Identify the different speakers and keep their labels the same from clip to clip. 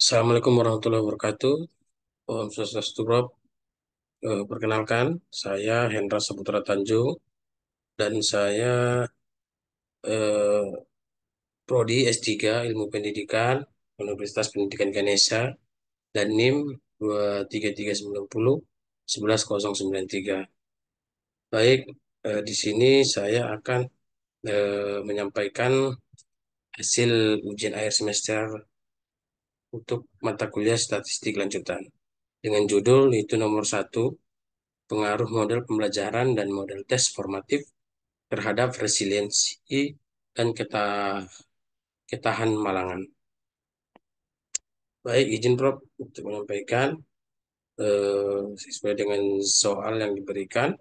Speaker 1: Assalamualaikum warahmatullahi wabarakatuh. Om Swastiastu, Bro. Perkenalkan, saya Hendra Saputra Tanjung dan saya eh, Prodi S3 Ilmu Pendidikan Universitas Pendidikan Ganesha dan NIM 23390 11093. Baik, di sini saya akan menyampaikan hasil ujian akhir semester untuk mata kuliah statistik lanjutan dengan judul itu nomor satu, pengaruh model pembelajaran dan model tes formatif terhadap resiliensi dan ketahan malangan. Baik, izin Prof untuk menyampaikan sesuai dengan soal yang diberikan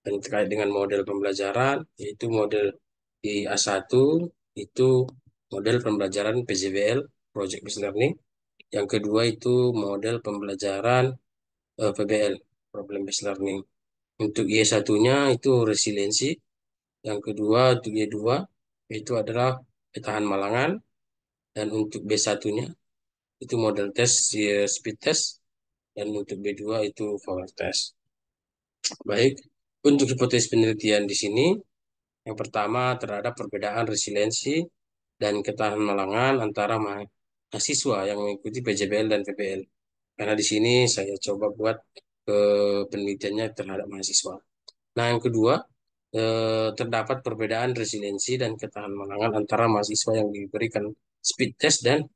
Speaker 1: dan terkait dengan model pembelajaran, yaitu model di A1 itu model pembelajaran PJBL, Project Based Learning. Yang kedua itu model pembelajaran PBL, Problem Based Learning. Untuk Y1-nya itu resiliensi. Yang kedua untuk Y2 itu adalah ketahanan malangan, dan untuk B1-nya itu model test speed test, dan untuk B2 itu power test. Baik, untuk hipotesis penelitian di sini yang pertama terhadap perbedaan resiliensi dan ketahanan malangan antara mahasiswa yang mengikuti PJBL dan PBL. Karena di sini saya coba buat penelitiannya terhadap mahasiswa. Nah, yang kedua, terdapat perbedaan resiliensi dan ketahanan malangan antara mahasiswa yang diberikan speed test dan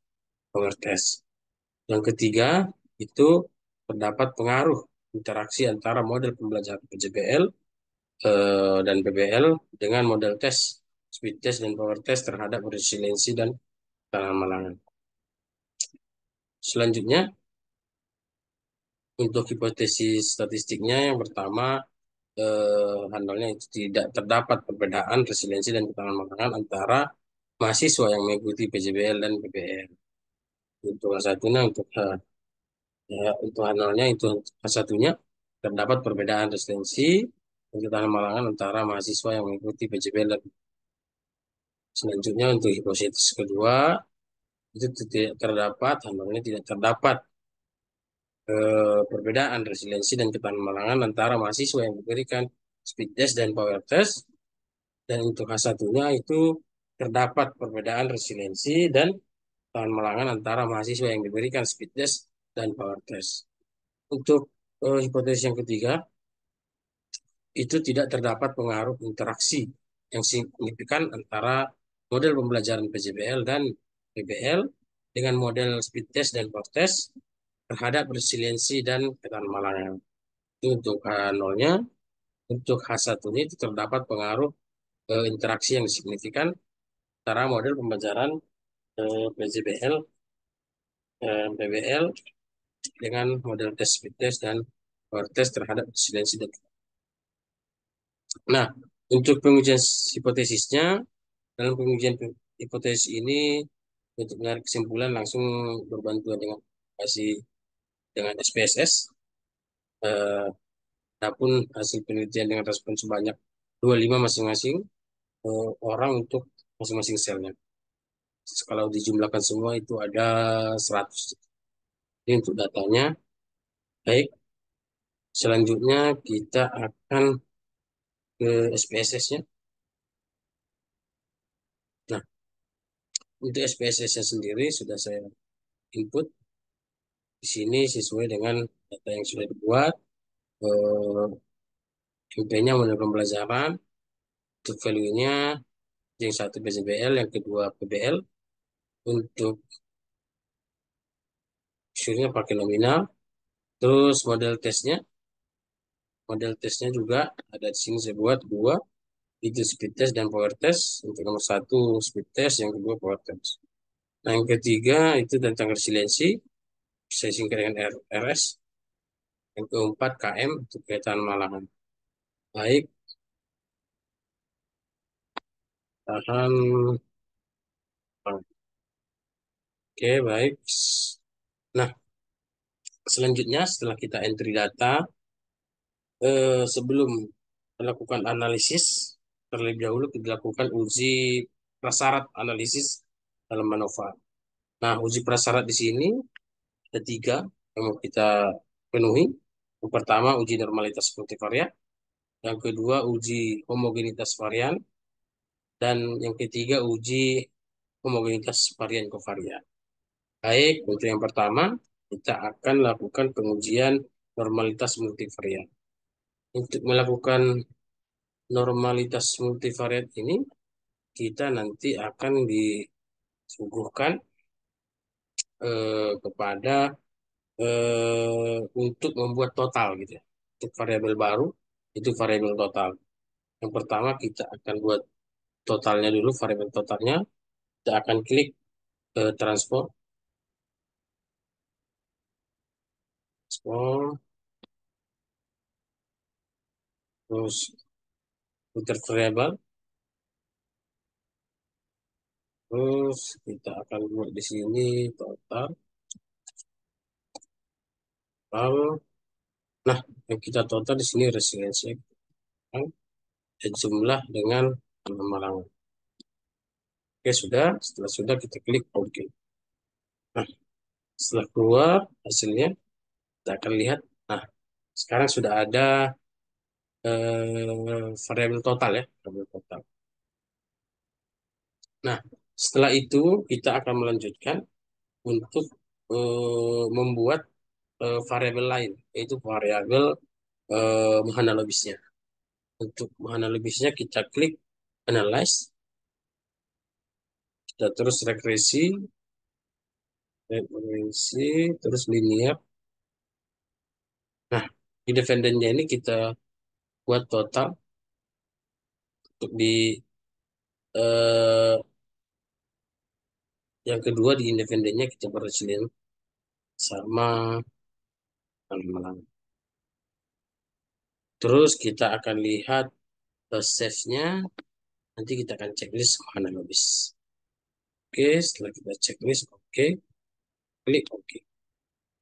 Speaker 1: power test. Yang ketiga, itu terdapat pengaruh interaksi antara model pembelajaran PJBL dan PBL dengan model tes, speed test dan power test terhadap resiliensi dan ketahanan malangan. Selanjutnya, untuk hipotesis statistiknya yang pertama, handalnya itu tidak terdapat perbedaan resiliensi dan ketahanan malangan antara mahasiswa yang mengikuti PJBL dan PBL. Untuk satunya untuk handalnya itu satunya terdapat perbedaan resiliensi dan ketahanan malangan antara mahasiswa yang mengikuti PJBL dan selanjutnya untuk hipotesis kedua itu tidak terdapat handalnya tidak terdapat perbedaan resiliensi dan ketahanan malangan antara mahasiswa yang diberikan speed test dan power test. Dan untuk H1-nya itu terdapat perbedaan resiliensi dan tahan malangan antara mahasiswa yang diberikan speed test dan power test. Untuk hipotesis yang ketiga, itu tidak terdapat pengaruh interaksi yang signifikan antara model pembelajaran PJBL dan PBL dengan model speed test dan power test terhadap resiliensi dan ketahanan malangan. Itu untuk H0-nya. Untuk H1-nya itu terdapat pengaruh interaksi yang signifikan antara model pembelajaran PJBL, PBL dengan model tes speed test dan power test terhadap resiliensi dan. Nah, untuk pengujian hipotesisnya, dalam pengujian hipotesis ini untuk menarik kesimpulan langsung berbantuan dengan kasih dengan SPSS. Eh, Adapun hasil penelitian dengan respon sebanyak 25 masing-masing orang untuk masing-masing selnya. Kalau dijumlahkan semua itu ada 100. Ini untuk datanya. Baik, selanjutnya kita akan ke SPSS-nya. Nah, untuk SPSS-nya sendiri sudah saya input di sini sesuai dengan data yang sudah dibuat. Eh, MP-nya model pembelajaran, untuk value-nya yang satu PJBL, yang kedua PBL. Untuk usulnya pakai nominal. Terus model tesnya juga ada di sini saya buat dua, itu speed test dan power test. Untuk nomor satu speed test, yang kedua power test. Nah, yang ketiga itu tentang resiliensi, saya singkat dengan RS. Yang keempat KM untuk kaitan malangan. Baik, tahan. Oke, baik. Nah, selanjutnya setelah kita entry data, sebelum melakukan analisis, terlebih dahulu dilakukan uji prasyarat analisis dalam MANOVA. Nah, uji prasyarat di sini Ada tiga yang mau kita penuhi. Yang pertama, uji normalitas multivariat. Yang kedua, uji homogenitas varian. Dan yang ketiga, uji homogenitas varian kovarian. Baik, untuk yang pertama, kita akan lakukan pengujian normalitas multivariat. Untuk melakukan normalitas multivariat ini, kita nanti akan disuguhkan kepada untuk membuat total gitu ya. Untuk variabel baru, itu variabel total. Yang pertama kita akan buat totalnya dulu, variabel totalnya. Kita akan klik transform, transform, terus filter variabel, terus kita akan buat di sini total. Total. Nah, yang kita total di sini resiliensi jumlah dengan halaman. Oke, sudah. Setelah sudah kita klik OK. Nah, setelah keluar hasilnya, kita akan lihat. Nah, sekarang sudah ada variabel total ya, variabel total. Nah, setelah itu kita akan melanjutkan untuk membuat variabel lain, yaitu variabel analogisnya. Untuk analogisnya kita klik analyze, kita terus regresi, terus linear. Nah, di dependennya ini kita buat total untuk di eh, yang kedua di independennya kita berhasilin sama malam. Terus kita akan lihat save-nya, nanti kita akan checklist analogis. Oke, setelah kita checklist, oke, klik oke.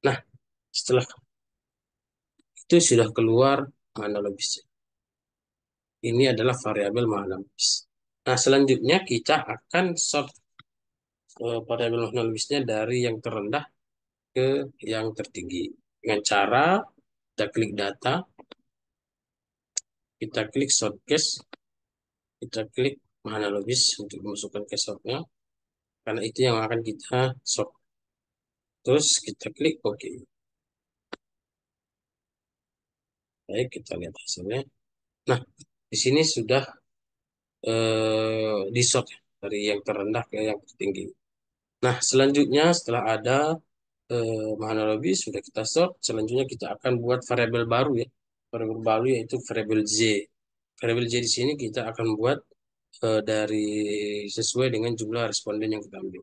Speaker 1: Nah, setelah itu sudah keluar analogisnya. Ini adalah variabel analogis. Nah, selanjutnya kita akan sort variabel analogisnya dari yang terendah ke yang tertinggi. Dengan cara kita klik data, kita klik sort case, kita klik analogis untuk memasukkan ke sortnya, karena itu yang akan kita sort. Terus kita klik OK. Baik, kita lihat hasilnya. Nah, di sini sudah di sort ya, dari yang terendah ke yang tertinggi. Nah, selanjutnya setelah ada analogi sudah kita sort, selanjutnya kita akan buat variabel baru ya. Variabel baru yaitu variabel Z. Variabel Z di sini kita akan buat dari sesuai dengan jumlah responden yang kita ambil.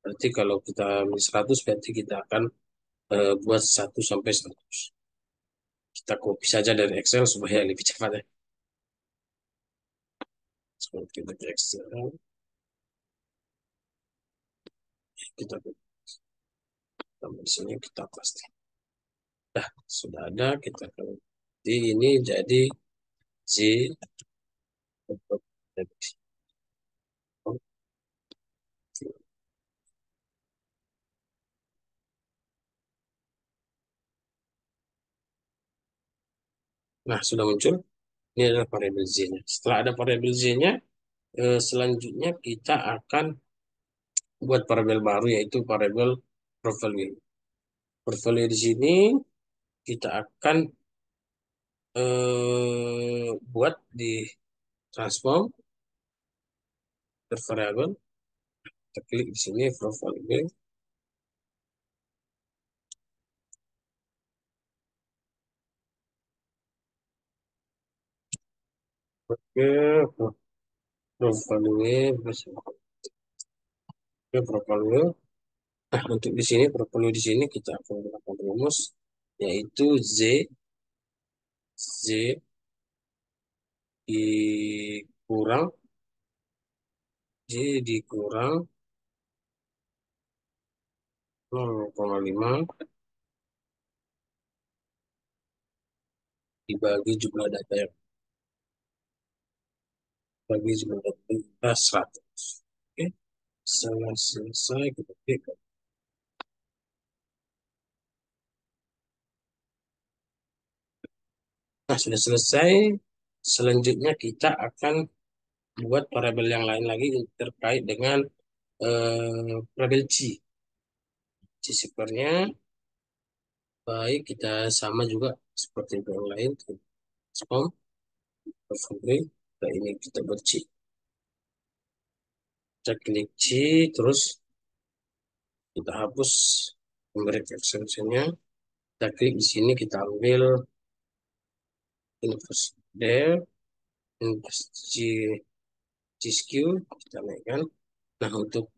Speaker 1: Berarti kalau kita ambil 100, berarti kita akan buat 1 sampai 100. Kita copy saja dari Excel supaya lebih cepat ya. Seperti dari Excel, kita tambah di sini, kita pasti. Nah, sudah ada, kita akan di ini jadi Z. Nah, sudah muncul. Ini adalah variabel Z-nya. Setelah ada variabel Z-nya, selanjutnya kita akan buat variabel baru yaitu variabel profile. Profile di sini kita akan buat di transform ke variabel. Kita klik di sini profile. Ke profile, ke profile. Nah, untuk di sini profile di sini kita akan menggunakan rumus yaitu Z dikurang J dikurang 0,5 dibagi jumlah data yang bagi jumlah data kita 100. Oke, setelah selesai kita klik. Nah, sudah selesai. Selanjutnya kita akan buat variabel yang lain lagi terkait dengan variabel C. C square-nya baik kita sama juga seperti yang lain. Transform, overlay. Nah, ini kita buat C. Kita klik C, terus kita hapus memberi extension-nya. Kita klik di sini, kita ambil invest there, invest GSQ, kita naikkan. Nah, untuk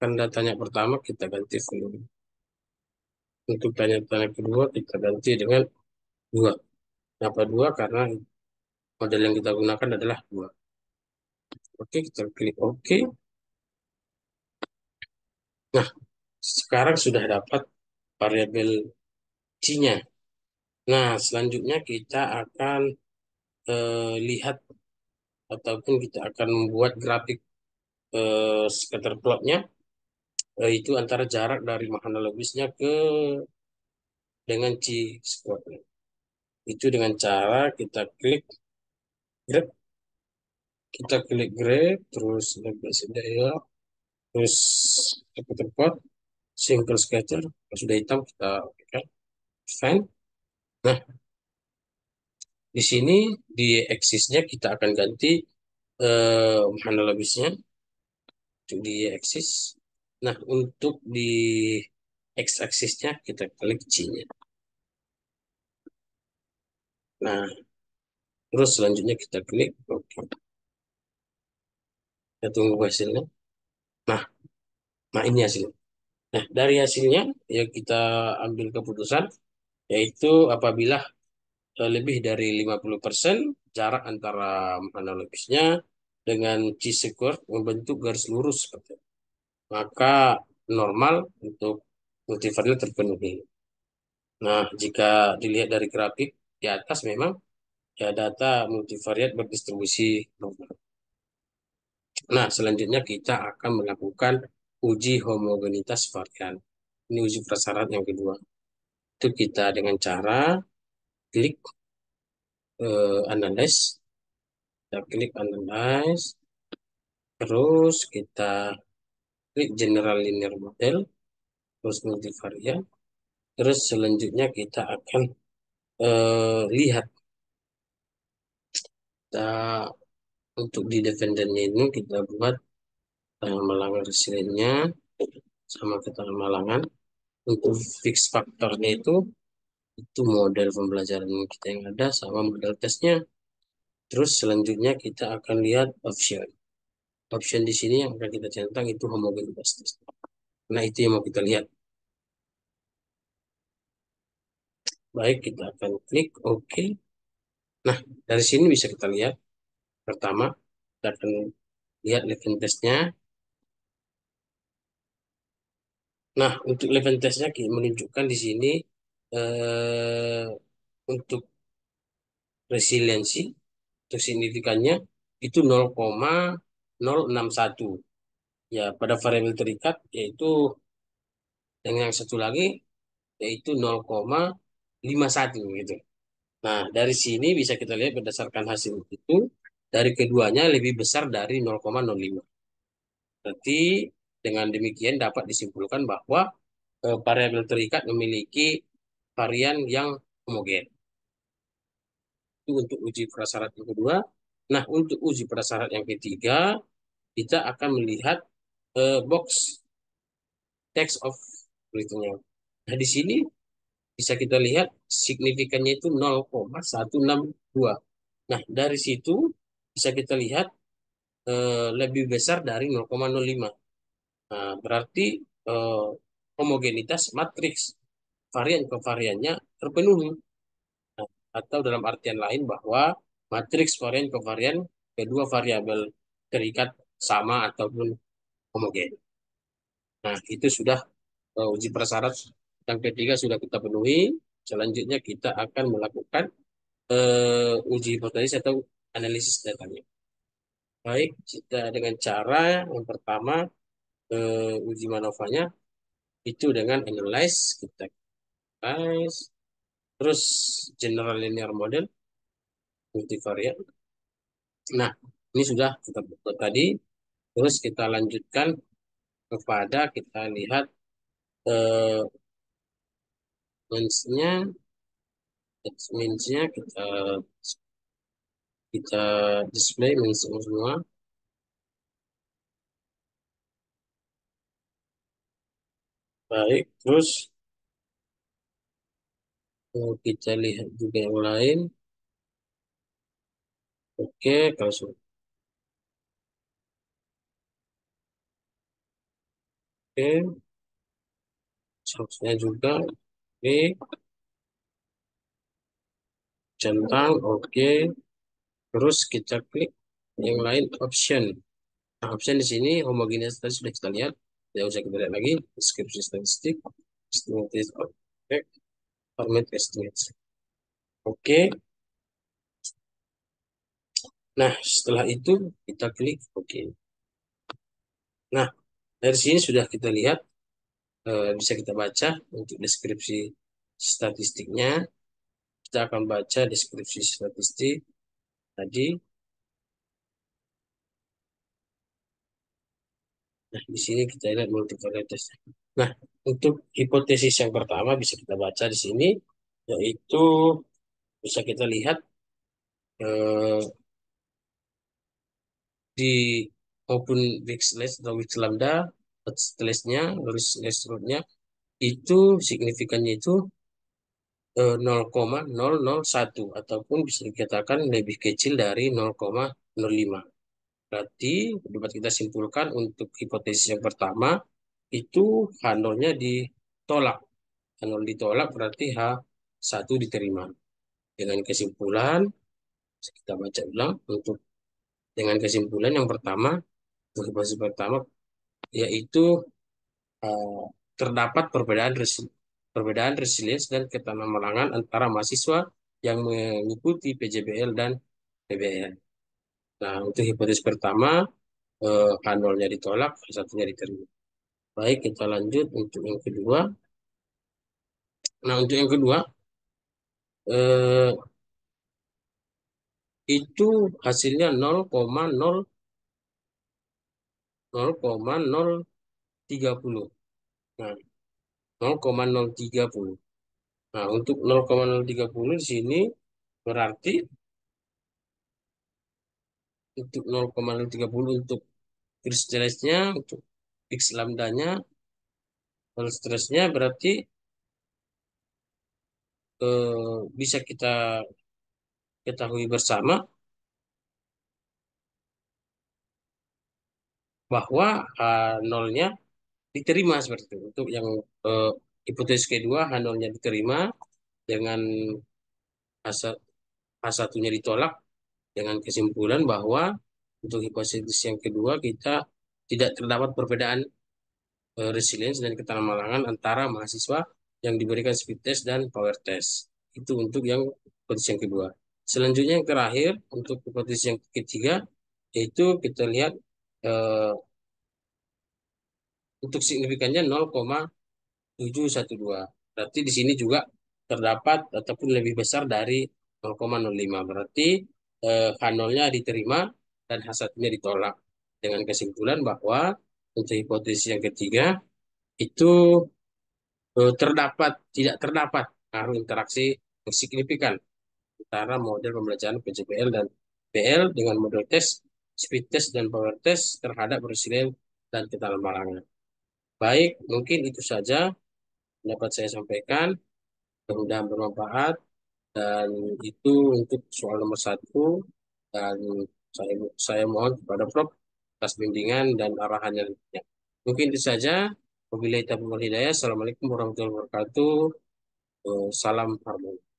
Speaker 1: tanda tanya pertama kita ganti volume. Untuk tanya tanya kedua kita ganti dengan 2. Kenapa 2? Karena model yang kita gunakan adalah 2. Oke, kita klik OK. Nah, sekarang sudah dapat variabel C-nya. Nah, selanjutnya kita akan lihat ataupun kita akan membuat grafik scatter plotnya, itu antara jarak dari analogisnya ke dengan C square. Itu dengan cara kita klik grab, terus ya, terus scatter plot, single scatter. Kalau sudah hitam kita kan fine. Nah, di sini di axisnya kita akan ganti analogisnya untuk di axis. Nah, untuk di x-axisnya kita klik C-nya. Nah, terus selanjutnya kita klik OK. Kita tunggu hasilnya. Nah, nah ini hasilnya. Nah, dari hasilnya ya kita ambil keputusan yaitu apabila lebih dari 50% jarak antara analogisnya dengan C-square membentuk garis lurus seperti itu. Maka normal untuk multivariat terpenuhi. Nah, jika dilihat dari grafik di atas memang ya data multivariat berdistribusi normal. Nah, selanjutnya kita akan melakukan uji homogenitas varian. Ini uji prasyarat yang kedua. Itu kita dengan cara klik analyze, kita klik analyze, terus kita klik general linear model, terus multivariat, terus selanjutnya kita akan lihat kita, untuk di dependennya ini kita buat malangan resiliennya sama keterangan malangan. Untuk fix faktornya itu model pembelajaran kita yang ada sama model tesnya. Terus selanjutnya kita akan lihat option. Option di sini yang akan kita centang itu homogenitas tes. Nah, itu yang mau kita lihat. Baik, kita akan klik OK. Nah, dari sini bisa kita lihat. Pertama, kita akan lihat level testnya. Nah, untuk level testnya kita menunjukkan di sini eh, untuk resiliensi, untuk signifikannya itu 0,061. Ya, pada variabel terikat yaitu dengan yang satu lagi yaitu 0,51 gitu. Nah, dari sini bisa kita lihat berdasarkan hasil itu dari keduanya lebih besar dari 0,05. Berarti dengan demikian dapat disimpulkan bahwa variabel terikat memiliki varian yang homogen. Itu untuk uji prasyarat yang kedua. Nah, untuk uji prasyarat yang ketiga, kita akan melihat box text of berikutnya. Nah, di sini bisa kita lihat signifikannya itu 0,162. Nah, dari situ bisa kita lihat lebih besar dari 0,05. Nah, berarti eh, homogenitas matriks varian ke variannya terpenuhi. Nah, atau dalam artian lain bahwa matriks varian ke varian kedua variabel terikat sama ataupun homogen. Nah, itu sudah uji prasyarat yang ketiga sudah kita penuhi. Selanjutnya kita akan melakukan uji hipotesis atau analisis datanya. Baik, kita dengan cara yang pertama uji MANOVA-nya itu dengan analyze, kita analyze, terus general linear model, multivariat. Nah, ini sudah kita buat tadi. Terus kita lanjutkan kepada kita lihat eh, mensnya, mensnya kita display mens semua. Baik, terus kita lihat juga yang lain. Oke, kalau sudah oke, seharusnya juga oke, centang oke. Terus kita klik yang lain option. Nah, option di sini homogeneous tadi sudah kita lihat. Tidak usah kita lihat lagi. Deskripsi statistik, estimated effect, format estimates. Oke. Nah, setelah itu kita klik oke. Nah, dari sini sudah kita lihat bisa kita baca untuk deskripsi statistiknya. Kita akan baca deskripsi statistik tadi. Nah, di sini kita lihat multivariate test. Nah, untuk hipotesis yang pertama bisa kita baca di sini, yaitu bisa kita lihat eh, di maupun weak slash atau weak lambda, slash-nya, garis slash root-nya, itu signifikannya itu 0,001 ataupun bisa dikatakan lebih kecil dari 0,05. Berarti dapat kita simpulkan untuk hipotesis yang pertama itu H0-nya ditolak. H0 ditolak berarti H1 diterima. Dengan kesimpulan, kita baca ulang untuk dengan kesimpulan yang pertama, untuk hipotesis pertama yaitu eh, terdapat perbedaan resilience dan ketanamalangan antara mahasiswa yang mengikuti PJBL dan PBL. Nah, untuk hipotesis pertama, H0-nya ditolak, H1-nya diterima. Baik, kita lanjut untuk yang kedua. Nah, untuk yang kedua, eh, itu hasilnya 0,030. Nah, 0,030. Nah, untuk 0,030 di sini berarti untuk 0,030 untuk garis untuk X lambdanya, kalau stresnya berarti bisa kita ketahui bersama bahwa H0-nya diterima seperti itu. Untuk yang eh, hipotesis kedua, H0-nya diterima dengan H1-nya ditolak dengan kesimpulan bahwa untuk hipotesis yang kedua kita tidak terdapat perbedaan resilience dan ketanamalangan antara mahasiswa yang diberikan speed test dan power test. Itu untuk yang hipotesis yang kedua. Selanjutnya yang terakhir untuk hipotesis yang ketiga yaitu kita lihat eh, untuk signifikannya 0,712. Berarti di sini juga terdapat ataupun lebih besar dari 0,05. Berarti H0-nya diterima dan H1-nya ditolak. Dengan kesimpulan bahwa untuk hipotesis yang ketiga itu tidak terdapat pengaruh interaksi yang signifikan antara model pembelajaran PJBL dan PL dengan model tes, speed test, dan power test terhadap resilience dan ketanamalangan. Baik, mungkin itu saja dapat saya sampaikan. Mudah-mudahan bermanfaat. Dan itu untuk soal nomor satu. Dan saya mohon kepada Prof atas bimbingan dan arahannya. Mungkin itu saja. Wabillahi taufiq wal hidayah. Assalamualaikum warahmatullahi wabarakatuh. Salam harmoni.